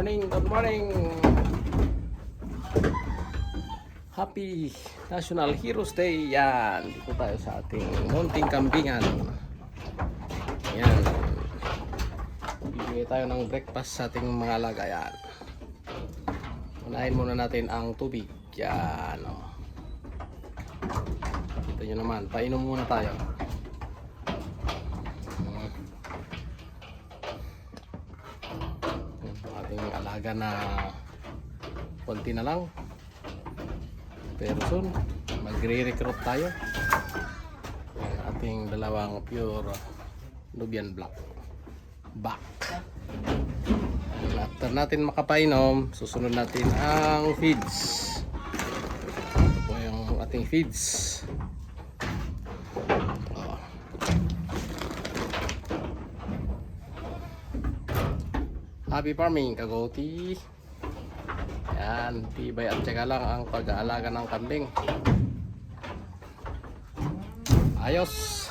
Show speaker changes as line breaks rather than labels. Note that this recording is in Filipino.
morning, good morning. Happy National Heroes Day. Yan, dito tayo sa ating munting kambingan. Yan. Bibigay tayo ng breakfast sa ating mga alaga. Yan. Unahin muna natin ang tubig. Yan. Oh. Ito nyo naman, painom muna tayo. Ating alaga na konti na lang. Pero soon, magre-recruit tayo. Ang ating dalawang pure Nubian Black. Back. After natin makapainom, susunod natin ang feeds. Ito po yung ating feeds. Happy farming, kagoti. Yan, tibay at saka lang ang pag-aalaga ng kambing. Ayos.